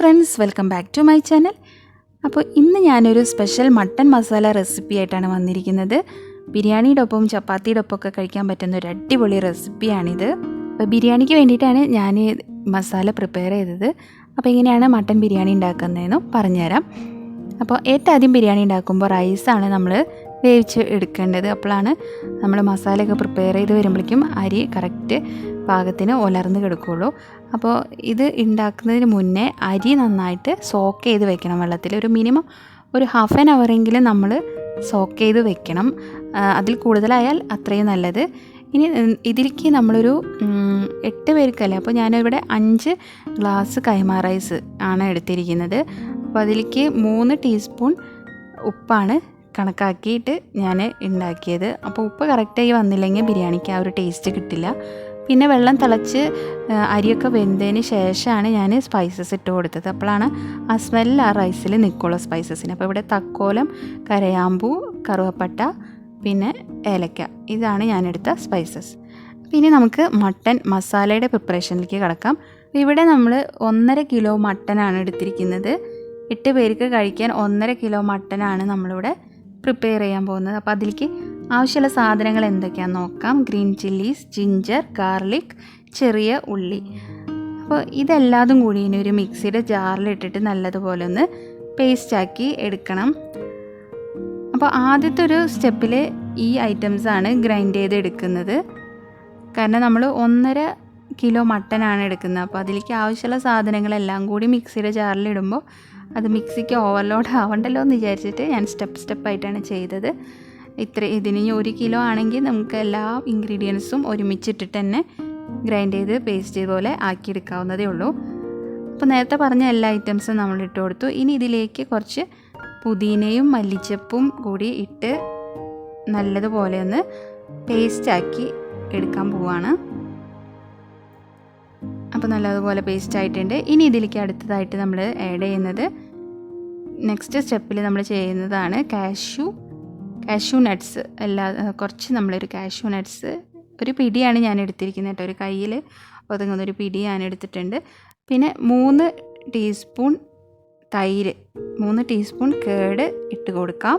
Friends, welcome back to my channel. അപ്പോൾ ഇന്ന് ഞാനൊരു സ്പെഷ്യൽ മട്ടൻ മസാല റെസിപ്പി ആയിട്ടാണ് വന്നിരിക്കുന്നത്. ബിരിയാണിയുടെ ഒപ്പം ചപ്പാത്തിയുടെ ഒപ്പമൊക്കെ കഴിക്കാൻ പറ്റുന്ന ഒരു അടിപൊളി റെസിപ്പിയാണിത്. അപ്പോൾ ബിരിയാണിക്ക് വേണ്ടിയിട്ടാണ് ഞാൻ മസാല പ്രിപ്പയർ ചെയ്തത്. അപ്പോൾ എങ്ങനെയാണ് മട്ടൻ ബിരിയാണി ഉണ്ടാക്കുന്നതെന്നും പറഞ്ഞുതരാം. അപ്പോൾ ഏറ്റവും ആദ്യം ബിരിയാണി ഉണ്ടാക്കുമ്പോൾ റൈസാണ് നമ്മൾ വേവിച്ച് എടുക്കേണ്ടത്. അപ്പോഴാണ് നമ്മൾ മസാലയൊക്കെ പ്രിപ്പയർ ചെയ്ത് വരുമ്പോഴേക്കും അരി കറക്റ്റ് പാകത്തിന് ഉലർന്ന് കിടക്കുകയുള്ളൂ. അപ്പോൾ ഇത് ഉണ്ടാക്കുന്നതിന് മുന്നേ അരി നന്നായിട്ട് സോക്ക് ചെയ്ത് വെക്കണം വെള്ളത്തിൽ. ഒരു മിനിമം ഒരു ഹാഫ് ആൻ അവറെങ്കിലും നമ്മൾ സോക്ക് ചെയ്ത് വെക്കണം. അതിൽ കൂടുതലായാൽ അത്രയും നല്ലത്. ഇനി ഇതിലേക്ക് നമ്മളൊരു 8 പേർക്കല്ലേ, അപ്പോൾ ഞാനിവിടെ 5 ഗ്ലാസ് കൈമ റൈസ് ആണ് എടുത്തിരിക്കുന്നത്. അപ്പോൾ അതിലേക്ക് 3 ടീസ്പൂൺ ഉപ്പാണ് കണക്കാക്കിയിട്ട് ഞാൻ ഉണ്ടാക്കിയത്. അപ്പോൾ ഉപ്പ് കറക്റ്റായി വന്നില്ലെങ്കിൽ ബിരിയാണിക്ക് ആ ഒരു ടേസ്റ്റ് കിട്ടില്ല. പിന്നെ വെള്ളം തിളച്ച് അരിയൊക്കെ വെന്തതിന് ശേഷമാണ് ഞാൻ സ്പൈസസ് ഇട്ട് കൊടുത്തത്. അപ്പോഴാണ് ആ സ്മെല്ല് ആ റൈസിൽ നിൽക്കുള്ളൂ സ്പൈസസിന്. അപ്പോൾ ഇവിടെ തക്കോലം, കരയാമ്പൂ, കറുവപ്പട്ട, പിന്നെ ഏലക്ക, ഇതാണ് ഞാനെടുത്ത സ്പൈസസ്. പിന്നെ നമുക്ക് മട്ടൻ മസാലയുടെ പ്രിപ്പറേഷനിലേക്ക് കിടക്കാം. ഇവിടെ നമ്മൾ 1.5 കിലോ മട്ടനാണ് എടുത്തിരിക്കുന്നത്. 8 പേർക്ക് കഴിക്കാൻ 1.5 കിലോ മട്ടനാണ് നമ്മളിവിടെ പ്രിപ്പയർ ചെയ്യാൻ പോകുന്നത്. അപ്പോൾ അതിലേക്ക് ആവശ്യമുള്ള സാധനങ്ങൾ എന്തൊക്കെയാണെന്ന് നോക്കാം. ഗ്രീൻ ചില്ലീസ്, ജിഞ്ചർ, ഗാർലിക്, ചെറിയ ഉള്ളി. അപ്പോൾ ഇതെല്ലാതും കൂടി ഇനി ഒരു മിക്സിയുടെ ജാറിലിട്ടിട്ട് നല്ലതുപോലെ ഒന്ന് പേസ്റ്റാക്കി എടുക്കണം. അപ്പോൾ ആദ്യത്തെ ഒരു സ്റ്റെപ്പിൽ ഈ ഐറ്റംസാണ് ഗ്രൈൻഡ് ചെയ്ത് എടുക്കുന്നത്. കാരണം നമ്മൾ 1.5 കിലോ മട്ടനാണ് എടുക്കുന്നത്. അപ്പോൾ അതിലേക്ക് ആവശ്യമുള്ള സാധനങ്ങളെല്ലാം കൂടി മിക്സിയുടെ ജാറിലിടുമ്പോൾ അത് മിക്സിക്ക് ഓവർലോഡ് ആവണ്ടല്ലോ എന്ന് വിചാരിച്ചിട്ട് ഞാൻ സ്റ്റെപ്പായിട്ടാണ് ചെയ്തത്. ഇതിന് 1 കിലോ ആണെങ്കിൽ നമുക്ക് എല്ലാ ഇൻഗ്രീഡിയൻസും ഒരുമിച്ചിട്ടിട്ട് തന്നെ ഗ്രൈൻഡ് ചെയ്ത് പേസ്റ്റ് പോലെ ആക്കിയെടുക്കാവുന്നതേ ഉള്ളൂ. അപ്പോൾ നേരത്തെ പറഞ്ഞ എല്ലാ ഐറ്റംസും നമ്മൾ ഇട്ട് കൊടുത്തു. ഇനി ഇതിലേക്ക് കുറച്ച് പുതിനയും മല്ലിച്ചപ്പും കൂടി ഇട്ട് നല്ലതുപോലെ ഒന്ന് പേസ്റ്റാക്കി എടുക്കാൻ പോവുകയാണ്. അപ്പോൾ നല്ലതുപോലെ പേസ്റ്റ് ആയിട്ടുണ്ട്. ഇനി ഇതിലേക്ക് അടുത്തതായിട്ട് നമ്മൾ ആഡ് ചെയ്യുന്നത്, നെക്സ്റ്റ് സ്റ്റെപ്പിൽ നമ്മൾ ചെയ്യുന്നതാണ് കാഷ്യൂ നട്ട്സ്. കുറച്ച് നമ്മളൊരു കാഷ്യൂ നട്ട്സ് ഒരു പിടിയാണ് ഞാൻ എടുത്തിരിക്കുന്നത് കേട്ടോ. ഒരു കയ്യിൽ ഒതുങ്ങുന്നൊരു പിടി ഞാൻ എടുത്തിട്ടുണ്ട്. പിന്നെ 3 ടീസ്പൂൺ തൈര്, 3 ടീസ്പൂൺ കേട് ഇട്ട് കൊടുക്കാം.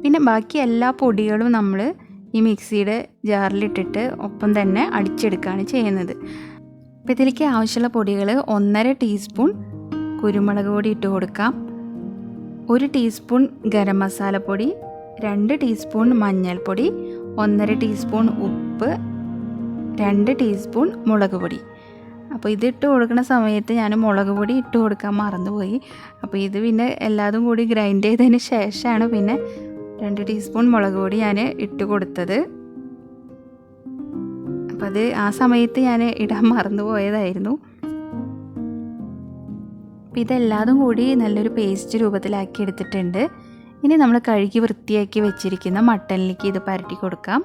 പിന്നെ ബാക്കി എല്ലാ പൊടികളും നമ്മൾ ഈ മിക്സിയുടെ ജാറിലിട്ടിട്ട് ഒപ്പം തന്നെ അടിച്ചെടുക്കുകയാണ് ചെയ്യുന്നത്. അപ്പോൾ ഇതിലേക്ക് ആവശ്യമുള്ള പൊടികൾ 1.5 ടീസ്പൂൺ കുരുമുളക് പൊടി ഇട്ട് കൊടുക്കാം, 1 ടീസ്പൂൺ ഗരം മസാലപ്പൊടി, 2 ടീസ്പൂൺ മഞ്ഞൾപ്പൊടി, 1.5 ടീസ്പൂൺ ഉപ്പ്, 2 ടീസ്പൂൺ മുളക് പൊടി. അപ്പോൾ ഇതിട്ട് കൊടുക്കുന്ന സമയത്ത് ഞാൻ മുളക് പൊടി ഇട്ട് കൊടുക്കാൻ മറന്നുപോയി. അപ്പോൾ ഇത് പിന്നെ എല്ലാതും കൂടി ഗ്രൈൻഡ് ചെയ്തതിന് ശേഷമാണ് പിന്നെ 2 ടീസ്പൂൺ മുളക് പൊടി ഞാൻ ഇട്ട് കൊടുത്തത്. അപ്പോൾ അത് ആ സമയത്ത് ഞാൻ ഇടാൻ മറന്നു പോയതായിരുന്നു. അപ്പോൾ ഇതെല്ലാതും കൂടി നല്ലൊരു പേസ്റ്റ് രൂപത്തിലാക്കി എടുത്തിട്ടുണ്ട്. ഇനി നമ്മൾ കഴുകി വൃത്തിയാക്കി വെച്ചിരിക്കുന്ന മട്ടനിലേക്ക് ഇത് പരട്ടി കൊടുക്കാം.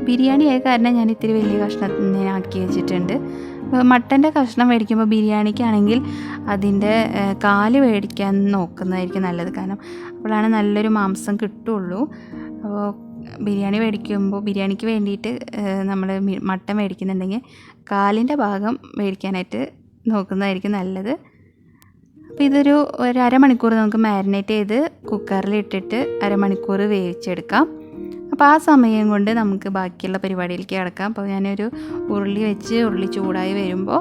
ബിരിയാണി ആയ കാരണം ഞാൻ ഇത്തിരി വലിയ കഷ്ണത്തിന് ആക്കി വെച്ചിട്ടുണ്ട്. മട്ടൻ്റെ കഷ്ണം മേടിക്കുമ്പോൾ ബിരിയാണിക്കാണെങ്കിൽ അതിൻ്റെ കാല് മേടിക്കാൻ നോക്കുന്നതായിരിക്കും നല്ലത്. കാരണം അപ്പോഴാണ് നല്ലൊരു മാംസം കിട്ടുള്ളൂ. അപ്പോൾ ബിരിയാണി മേടിക്കുമ്പോൾ ബിരിയാണിക്ക് വേണ്ടിയിട്ട് നമ്മൾ മട്ടൻ മേടിക്കുന്നുണ്ടെങ്കിൽ കാലിൻ്റെ ഭാഗം മേടിക്കാനായിട്ട് നോക്കുന്നതായിരിക്കും നല്ലത്. അപ്പോൾ ഇതൊരു അരമണിക്കൂർ നമുക്ക് മാരിനേറ്റ് ചെയ്ത് കുക്കറിൽ ഇട്ടിട്ട് അരമണിക്കൂർ വേവിച്ചെടുക്കാം. അപ്പോൾ ആ സമയം കൊണ്ട് നമുക്ക് ബാക്കിയുള്ള പരിപാടിയിലേക്ക് കിടക്കാം. അപ്പോൾ ഞാനൊരു ഉരുളി ചൂടായി വരുമ്പോൾ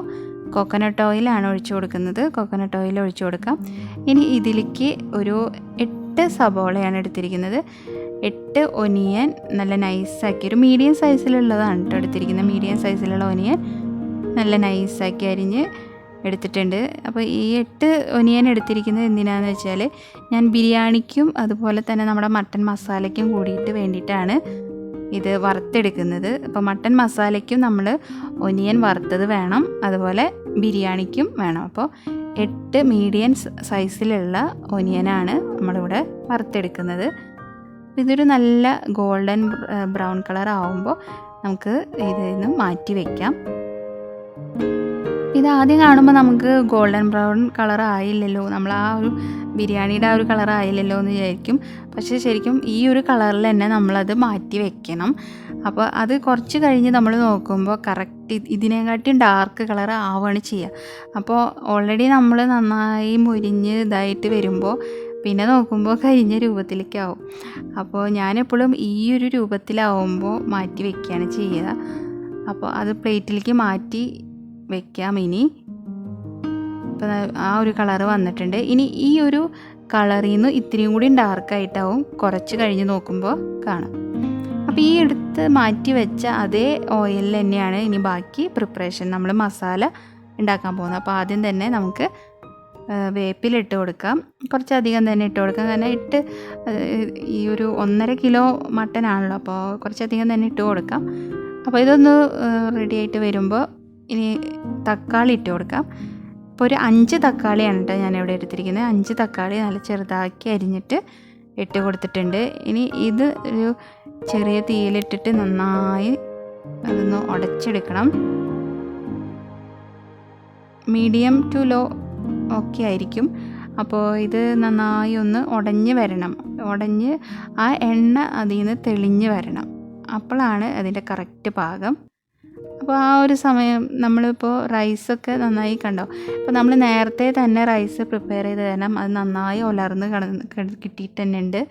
കോക്കനട്ട് ഓയിലാണ് ഒഴിച്ചു കൊടുക്കുന്നത്. കോക്കനട്ട് ഓയിൽ ഒഴിച്ചു കൊടുക്കാം. ഇനി ഇതിലേക്ക് ഒരു 8 സബോളയാണ് എടുത്തിരിക്കുന്നത്. 8 ഒനിയൻ നല്ല നൈസാക്കി, ഒരു മീഡിയം സൈസിലുള്ളതാണ് കേട്ടോ എടുത്തിരിക്കുന്നത്. മീഡിയം സൈസിലുള്ള ഒനിയൻ നല്ല നൈസാക്കി അരിഞ്ഞ് എടുത്തിട്ടുണ്ട്. അപ്പോൾ ഈ 8 ഒനിയൻ എടുത്തിരിക്കുന്നത് എന്തിനാണെന്ന് വെച്ചാൽ ഞാൻ ബിരിയാണിക്കും അതുപോലെ തന്നെ നമ്മുടെ മട്ടൻ മസാലയ്ക്കും കൂടിയിട്ട് വേണ്ടിയിട്ടാണ് ഇത് വറുത്തെടുക്കുന്നത്. അപ്പോൾ മട്ടൻ മസാലയ്ക്കും നമ്മൾ ഒനിയൻ വറുത്തത് വേണം, അതുപോലെ ബിരിയാണിക്കും വേണം. അപ്പോൾ 8 മീഡിയം സൈസിലുള്ള ഒനിയനാണ് നമ്മളിവിടെ വറുത്തെടുക്കുന്നത്. ഇതൊരു നല്ല ഗോൾഡൻ ബ്രൗൺ കളർ ആവുമ്പോൾ നമുക്ക് ഇതിൽ നിന്ന് മാറ്റി വയ്ക്കാം. ഇത് ഇത് ആദ്യം കാണുമ്പോൾ നമുക്ക് ഗോൾഡൻ ബ്രൗൺ കളർ ആയില്ലല്ലോ, നമ്മൾ ആ ഒരു ബിരിയാണിയുടെ ആ ഒരു കളർ ആയില്ലല്ലോ എന്ന് വിചാരിക്കും. പക്ഷേ ശരിക്കും ഈ ഒരു കളറിൽ തന്നെ നമ്മളത് മാറ്റി വെക്കണം. അപ്പോൾ അത് കുറച്ച് കഴിഞ്ഞ് നമ്മൾ നോക്കുമ്പോൾ കറക്റ്റ് ഇതിനെക്കാട്ടിയും ഡാർക്ക് കളർ ആവുകയാണ് ചെയ്യുക. അപ്പോൾ ഓൾറെഡി നമ്മൾ നന്നായി മുരിഞ്ഞ് ഇതായിട്ട് വരുമ്പോൾ പിന്നെ നോക്കുമ്പോൾ കരിഞ്ഞ രൂപത്തിലേക്കാവും. അപ്പോൾ ഞാനെപ്പോഴും ഈ ഒരു രൂപത്തിലാവുമ്പോൾ മാറ്റി വയ്ക്കുകയാണ് ചെയ്യുക. അപ്പോൾ അത് പ്ലേറ്റിലേക്ക് മാറ്റി വയ്ക്കാം. ഇനി ഇപ്പം ആ ഒരു കളറ് വന്നിട്ടുണ്ട്. ഇനി ഈ ഒരു കളറിൽ നിന്ന് ഇത്തിരിയും കൂടി ഡാർക്കായിട്ടാവും കുറച്ച് കഴിഞ്ഞ് നോക്കുമ്പോൾ കാണാം. അപ്പോൾ ഈ എടുത്ത് മാറ്റി വെച്ച അതേ ഓയിലിൽ തന്നെയാണ് ഇനി ബാക്കി പ്രിപ്പറേഷൻ നമ്മൾ മസാല ഉണ്ടാക്കാൻ പോകുന്നത്. അപ്പോൾ ആദ്യം തന്നെ നമുക്ക് വേപ്പിലിട്ട് കൊടുക്കാം. കുറച്ചധികം തന്നെ ഇട്ട് കൊടുക്കാം. കാരണം ഈ ഒരു 1.5 കിലോ മട്ടൻ ആണല്ലോ, അപ്പോൾ കുറച്ചധികം തന്നെ ഇട്ട് കൊടുക്കാം. അപ്പോൾ ഇതൊന്ന് റെഡി ആയിട്ട് വരുമ്പോൾ ഇനി തക്കാളി ഇട്ട് കൊടുക്കാം. ഇപ്പോൾ ഒരു 5 തക്കാളിയാണ് കേട്ടോ ഞാനിവിടെ എടുത്തിരിക്കുന്നത്. 5 തക്കാളി നല്ല ചെറുതാക്കി അരിഞ്ഞിട്ട് ഇട്ട് കൊടുത്തിട്ടുണ്ട്. ഇനി ഇത് ഒരു ചെറിയ തീയിലിട്ടിട്ട് നന്നായി അതൊന്ന് ഉടച്ചെടുക്കണം. മീഡിയം ടു ലോ ഒക്കെ ആയിരിക്കും. അപ്പോൾ ഇത് നന്നായി ഒന്ന് ഉടഞ്ഞ് വരണം. ഉടഞ്ഞ് ആ എണ്ണ അതിൽ നിന്ന് തെളിഞ്ഞ് വരണം. അപ്പോഴാണ് അതിൻ്റെ കറക്റ്റ് പാകം. അപ്പോൾ ആ ഒരു സമയം നമ്മളിപ്പോൾ റൈസൊക്കെ നന്നായി കണ്ടോ. അപ്പോൾ നമ്മൾ നേരത്തെ തന്നെ റൈസ് പ്രിപ്പയർ ചെയ്ത് തരണം. അത് നന്നായി ഉലർന്ന് കിട്ടിയിട്ട് തന്നെ ഉണ്ട്.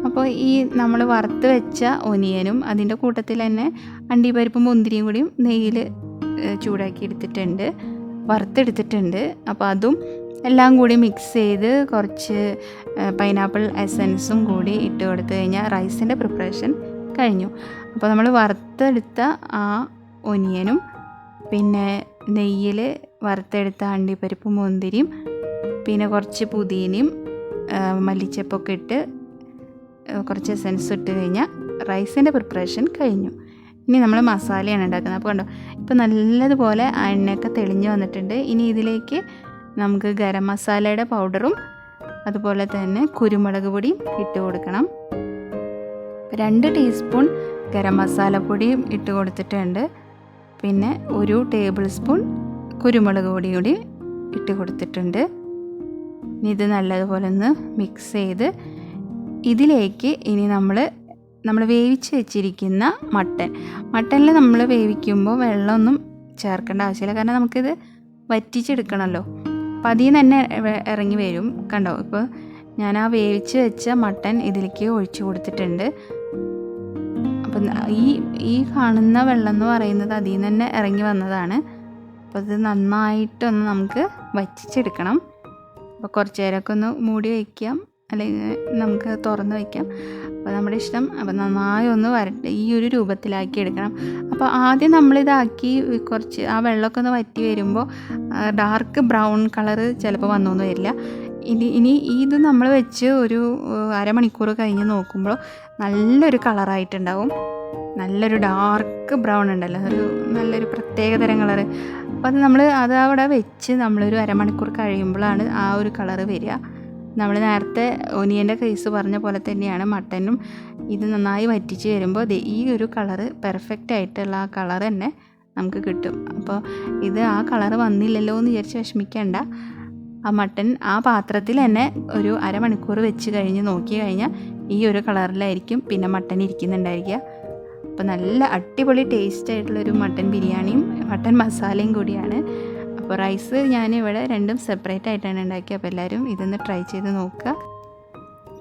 അപ്പോൾ ഈ നമ്മൾ വറുത്ത് വെച്ച ഒനിയനും അതിൻ്റെ കൂട്ടത്തിൽ തന്നെ അണ്ടിപ്പരിപ്പും മുന്തിരിയും കൂടിയും നെയ്യിൽ ചൂടാക്കി എടുത്തിട്ടുണ്ട്, വറുത്തെടുത്തിട്ടുണ്ട്. അപ്പോൾ അതും എല്ലാം കൂടി മിക്സ് ചെയ്ത് കുറച്ച് പൈനാപ്പിൾ എസൻസും കൂടി ഇട്ട് കൊടുത്തു കഴിഞ്ഞാൽ റൈസിൻ്റെ പ്രിപ്പറേഷൻ കഴിഞ്ഞു. അപ്പോൾ നമ്മൾ വറുത്തെടുത്ത ആ ഒനിയനും പിന്നെ നെയ്യിൽ വറുത്തെടുത്ത അണ്ടിപ്പരിപ്പും മുന്തിരിയും പിന്നെ കുറച്ച് പുതിനയും മല്ലിച്ചപ്പൊക്കെ ഇട്ട് കുറച്ച് എസൻസ് ഇട്ട് കഴിഞ്ഞാൽ റൈസിൻ്റെ പ്രിപ്പറേഷൻ കഴിഞ്ഞു. ഇനി നമ്മൾ മസാലയാണ് ഉണ്ടാക്കുന്നത്. അപ്പോൾ കണ്ടോ, ഇപ്പോൾ നല്ലതുപോലെ ആ എണ്ണയൊക്കെ തെളിഞ്ഞ് വന്നിട്ടുണ്ട്. ഇനി ഇതിലേക്ക് നമുക്ക് ഗരം മസാലയുടെ പൗഡറും അതുപോലെ തന്നെ കുരുമുളക് പൊടിയും ഇട്ട് കൊടുക്കണം. 2 ടീസ്പൂൺ ഗരം മസാലപ്പൊടിയും ഇട്ട് കൊടുത്തിട്ടുണ്ട്. പിന്നെ 1 ടേബിൾ സ്പൂൺ കുരുമുളക് പൊടി കൂടി ഇട്ട് കൊടുത്തിട്ടുണ്ട്. ഇനി ഇത് നല്ലതുപോലെ ഒന്ന് മിക്സ് ചെയ്ത് ഇതിലേക്ക് ഇനി നമ്മൾ വേവിച്ച് വെച്ചിരിക്കുന്ന മട്ടനിൽ നമ്മൾ വേവിക്കുമ്പോൾ വെള്ളമൊന്നും ചേർക്കേണ്ട ആവശ്യമില്ല. കാരണം നമുക്കിത് വറ്റിച്ചെടുക്കണമല്ലോ. അപ്പോൾ അതിൽ നിന്ന് തന്നെ ഇറങ്ങി വരും. കണ്ടോ, ഇപ്പോൾ ഞാൻ ആ വേവിച്ച് വെച്ച മട്ടൻ ഇതിലേക്ക് ഒഴിച്ചു കൊടുത്തിട്ടുണ്ട്. അപ്പം ഈ കാണുന്ന വെള്ളം എന്ന് പറയുന്നത് അതിൽ നിന്ന് തന്നെ ഇറങ്ങി വന്നതാണ്. അപ്പോൾ ഇത് നന്നായിട്ടൊന്ന് നമുക്ക് വറ്റിച്ചെടുക്കണം. അപ്പോൾ കുറച്ച് നേരമൊക്കെ ഒന്ന് മൂടി വയ്ക്കാം, അല്ലെങ്കിൽ നമുക്ക് തുറന്ന് വയ്ക്കാം. അപ്പോൾ നമ്മുടെ ഇഷ്ടം. അപ്പോൾ നന്നായി ഒന്ന് ഈ ഒരു രൂപത്തിലാക്കി എടുക്കണം. അപ്പോൾ ആദ്യം നമ്മളിതാക്കി കുറച്ച് ആ വെള്ളമൊക്കെ ഒന്ന് വറ്റി വരുമ്പോൾ ഡാർക്ക് ബ്രൗൺ കളറ് ചിലപ്പോൾ വന്നൊന്നും വരില്ല. ഇനി ഇത് നമ്മൾ വെച്ച് ഒരു അരമണിക്കൂർ കഴിഞ്ഞ് നോക്കുമ്പോൾ നല്ലൊരു കളറായിട്ടുണ്ടാവും. നല്ലൊരു ഡാർക്ക് ബ്രൗൺ ഉണ്ടല്ലോ, നല്ലൊരു പ്രത്യേകതരം കളറ്. അപ്പോൾ അത് അവിടെ വെച്ച് നമ്മളൊരു അരമണിക്കൂർ കഴിയുമ്പോഴാണ് ആ ഒരു കളറ് വരിക. നമ്മൾ നേരത്തെ ഒനിയൻ്റെ കേസ് പറഞ്ഞ പോലെ തന്നെയാണ് മട്ടനും. ഇത് നന്നായി വറ്റിച്ച് വരുമ്പോൾ ഈ ഒരു കളറ് പെർഫെക്റ്റ് ആയിട്ടുള്ള ആ കളർ തന്നെ നമുക്ക് കിട്ടും. അപ്പോൾ ഇത് ആ കളറ് വന്നില്ലല്ലോ എന്ന് വിചാരിച്ച് വിഷമിക്കേണ്ട. ആ മട്ടൻ ആ പാത്രത്തിൽ തന്നെ ഒരു അരമണിക്കൂർ വെച്ച് കഴിഞ്ഞ് നോക്കി കഴിഞ്ഞാൽ ഈ ഒരു കളറിലായിരിക്കും പിന്നെ മട്ടൻ ഇരിക്കുന്നുണ്ടായിരിക്കുക. അപ്പോൾ നല്ല അടിപൊളി ടേസ്റ്റ് ആയിട്ടുള്ളൊരു മട്ടൻ ബിരിയാണിയും മട്ടൻ മസാലയും കൂടിയാണ്. അപ്പോൾ റൈസ് ഞാനിവിടെ രണ്ടും സെപ്പറേറ്റ് ആയിട്ടാണ് ഉണ്ടാക്കിയത്. അപ്പോൾ എല്ലാവരും ഇതൊന്ന് ട്രൈ ചെയ്ത് നോക്കുക.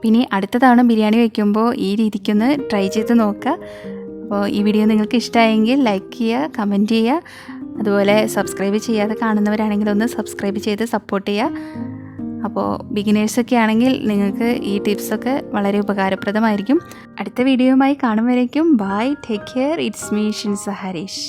പിന്നെ അടുത്ത തവണ ബിരിയാണി വയ്ക്കുമ്പോൾ ഈ രീതിക്കൊന്ന് ട്രൈ ചെയ്ത് നോക്കുക. അപ്പോൾ ഈ വീഡിയോ നിങ്ങൾക്ക് ഇഷ്ടമായെങ്കിൽ ലൈക്ക് ചെയ്യുക, കമൻറ്റ് ചെയ്യുക. അതുപോലെ സബ്സ്ക്രൈബ് ചെയ്യാതെ കാണുന്നവരാണെങ്കിൽ ഒന്ന് സബ്സ്ക്രൈബ് ചെയ്ത് സപ്പോർട്ട് ചെയ്യുക. അപ്പോൾ ബിഗിനേഴ്സൊക്കെ ആണെങ്കിൽ നിങ്ങൾക്ക് ഈ ടിപ്സൊക്കെ വളരെ ഉപകാരപ്രദമായിരിക്കും. അടുത്ത വീഡിയോയുമായി കാണും വരേക്കും bye, take care. It's me Shinsa Harish.